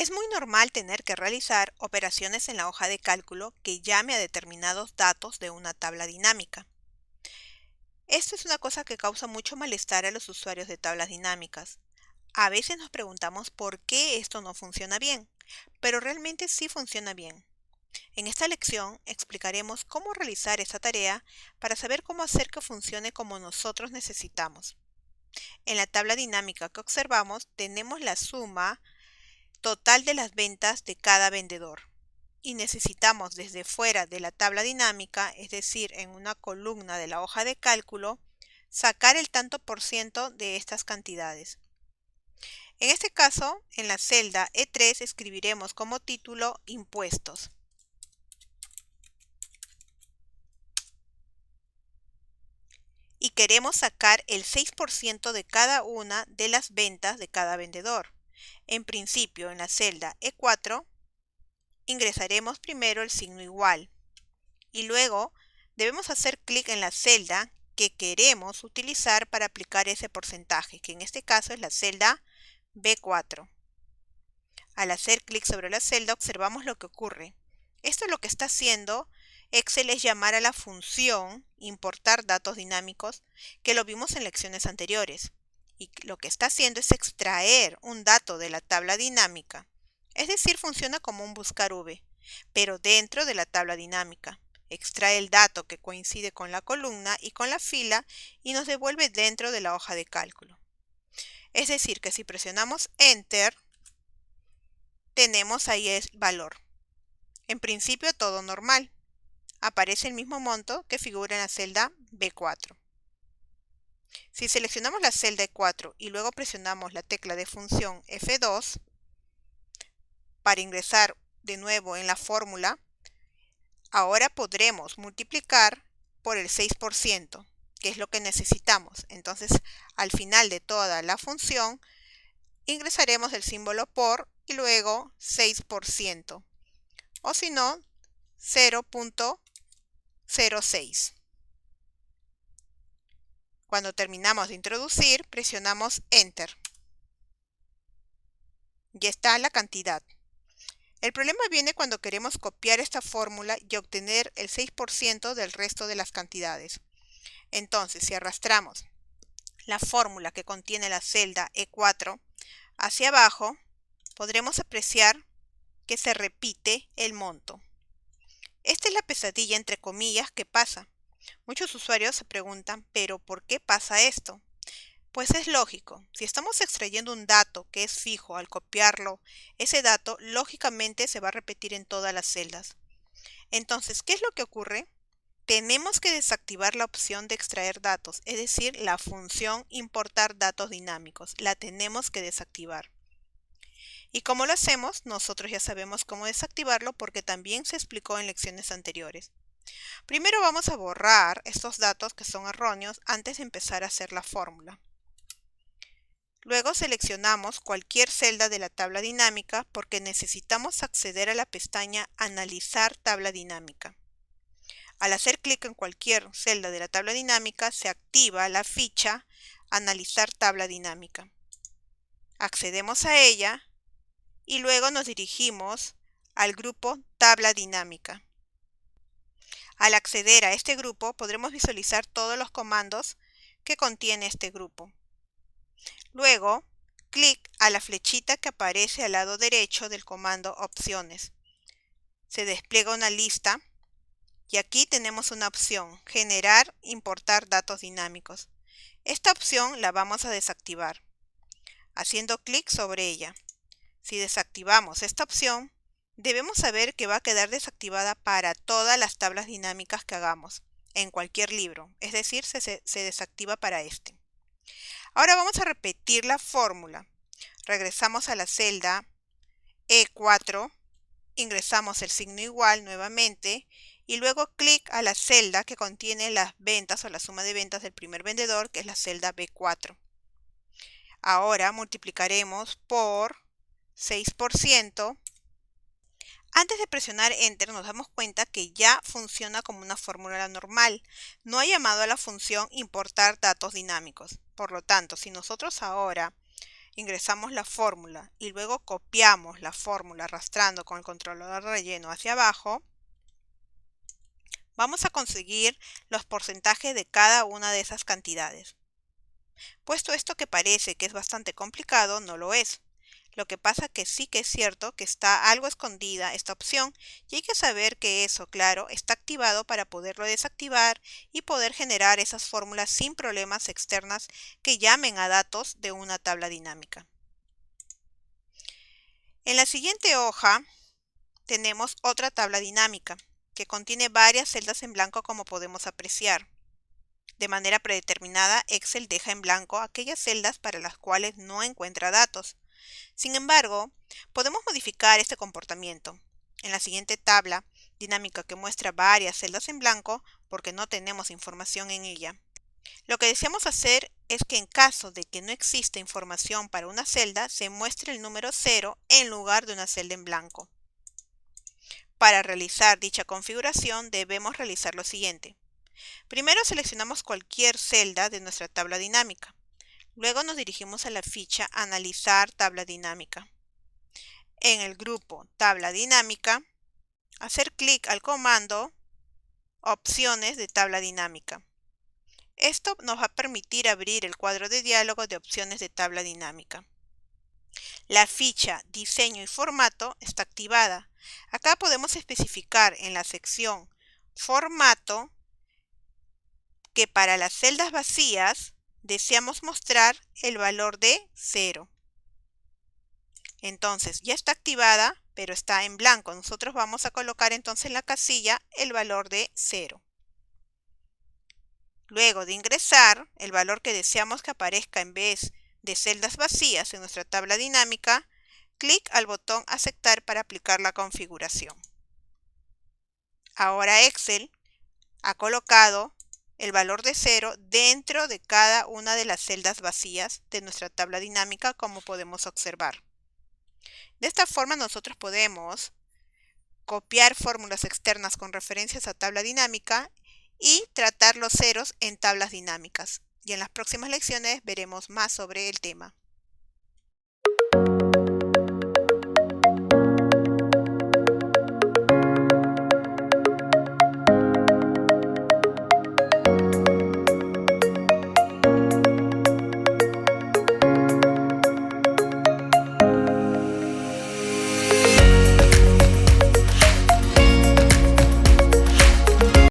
Es muy normal tener que realizar operaciones en la hoja de cálculo que llame a determinados datos de una tabla dinámica. Esto es una cosa que causa mucho malestar a los usuarios de tablas dinámicas. A veces nos preguntamos por qué esto no funciona bien, pero realmente sí funciona bien. En esta lección explicaremos cómo realizar esta tarea para saber cómo hacer que funcione como nosotros necesitamos. En la tabla dinámica que observamos tenemos la suma total de las ventas de cada vendedor. Y necesitamos desde fuera de la tabla dinámica, es decir, en una columna de la hoja de cálculo, sacar el tanto por ciento de estas cantidades. En este caso, en la celda E3 escribiremos como título Impuestos. Y queremos sacar el 6% de cada una de las ventas de cada vendedor. En principio, en la celda E4, ingresaremos primero el signo igual y luego debemos hacer clic en la celda que queremos utilizar para aplicar ese porcentaje, que en este caso es la celda B4. Al hacer clic sobre la celda observamos lo que ocurre. Esto es lo que está haciendo Excel, es llamar a la función importar datos dinámicos que lo vimos en lecciones anteriores. Y lo que está haciendo es extraer un dato de la tabla dinámica. Es decir, funciona como un buscar V, pero dentro de la tabla dinámica. Extrae el dato que coincide con la columna y con la fila y nos devuelve dentro de la hoja de cálculo. Es decir, que si presionamos Enter, tenemos ahí el valor. En principio todo normal. Aparece el mismo monto que figura en la celda B4. Si seleccionamos la celda E4 y luego presionamos la tecla de función F2 para ingresar de nuevo en la fórmula, ahora podremos multiplicar por el 6%, que es lo que necesitamos. Entonces, al final de toda la función, ingresaremos el símbolo por y luego 6%, o si no, 0.06. Cuando terminamos de introducir, presionamos Enter. Ya está la cantidad. El problema viene cuando queremos copiar esta fórmula y obtener el 6% del resto de las cantidades. Entonces, si arrastramos la fórmula que contiene la celda E4 hacia abajo, podremos apreciar que se repite el monto. Esta es la pesadilla entre comillas que pasa. Muchos usuarios se preguntan, ¿pero por qué pasa esto? Pues es lógico. Si estamos extrayendo un dato que es fijo, al copiarlo, ese dato lógicamente se va a repetir en todas las celdas. Entonces, ¿qué es lo que ocurre? Tenemos que desactivar la opción de extraer datos, es decir, la función importar datos dinámicos. La tenemos que desactivar. ¿Y cómo lo hacemos? Nosotros ya sabemos cómo desactivarlo porque también se explicó en lecciones anteriores. Primero vamos a borrar estos datos que son erróneos antes de empezar a hacer la fórmula. Luego seleccionamos cualquier celda de la tabla dinámica porque necesitamos acceder a la pestaña Analizar tabla dinámica. Al hacer clic en cualquier celda de la tabla dinámica se activa la ficha Analizar tabla dinámica. Accedemos a ella y luego nos dirigimos al grupo Tabla dinámica. Al acceder a este grupo podremos visualizar todos los comandos que contiene este grupo. Luego, clic a la flechita que aparece al lado derecho del comando Opciones. Se despliega una lista y aquí tenemos una opción, Generar, importar datos dinámicos. Esta opción la vamos a desactivar, haciendo clic sobre ella. Si desactivamos esta opción, debemos saber que va a quedar desactivada para todas las tablas dinámicas que hagamos, en cualquier libro, es decir, se desactiva para este. Ahora vamos a repetir la fórmula. Regresamos a la celda E4, ingresamos el signo igual nuevamente y luego clic a la celda que contiene las ventas o la suma de ventas del primer vendedor, que es la celda B4. Ahora multiplicaremos por 6%. Antes de presionar Enter nos damos cuenta que ya funciona como una fórmula normal. No ha llamado a la función importar datos dinámicos. Por lo tanto, si nosotros ahora ingresamos la fórmula y luego copiamos la fórmula arrastrando con el controlador de relleno hacia abajo, vamos a conseguir los porcentajes de cada una de esas cantidades. Puesto esto que parece que es bastante complicado, no lo es. Lo que pasa que sí que es cierto que está algo escondida esta opción y hay que saber que eso, claro, está activado para poderlo desactivar y poder generar esas fórmulas sin problemas externas que llamen a datos de una tabla dinámica. En la siguiente hoja tenemos otra tabla dinámica que contiene varias celdas en blanco como podemos apreciar. De manera predeterminada, Excel deja en blanco aquellas celdas para las cuales no encuentra datos. Sin embargo, podemos modificar este comportamiento. En la siguiente tabla dinámica que muestra varias celdas en blanco, porque no tenemos información en ella, lo que deseamos hacer es que en caso de que no exista información para una celda, se muestre el número 0 en lugar de una celda en blanco. Para realizar dicha configuración debemos realizar lo siguiente. Primero seleccionamos cualquier celda de nuestra tabla dinámica. Luego nos dirigimos a la ficha Analizar tabla dinámica. En el grupo Tabla dinámica, hacer clic al comando Opciones de tabla dinámica. Esto nos va a permitir abrir el cuadro de diálogo de opciones de tabla dinámica. La ficha Diseño y formato está activada. Acá podemos especificar en la sección Formato que para las celdas vacías deseamos mostrar el valor de 0. Entonces ya está activada, pero está en blanco. Nosotros vamos a colocar entonces en la casilla el valor de 0. Luego de ingresar el valor que deseamos que aparezca en vez de celdas vacías en nuestra tabla dinámica, clic al botón Aceptar para aplicar la configuración. Ahora Excel ha colocado el valor de 0 dentro de cada una de las celdas vacías de nuestra tabla dinámica, como podemos observar. De esta forma nosotros podemos copiar fórmulas externas con referencias a tabla dinámica y tratar los ceros en tablas dinámicas. Y en las próximas lecciones veremos más sobre el tema.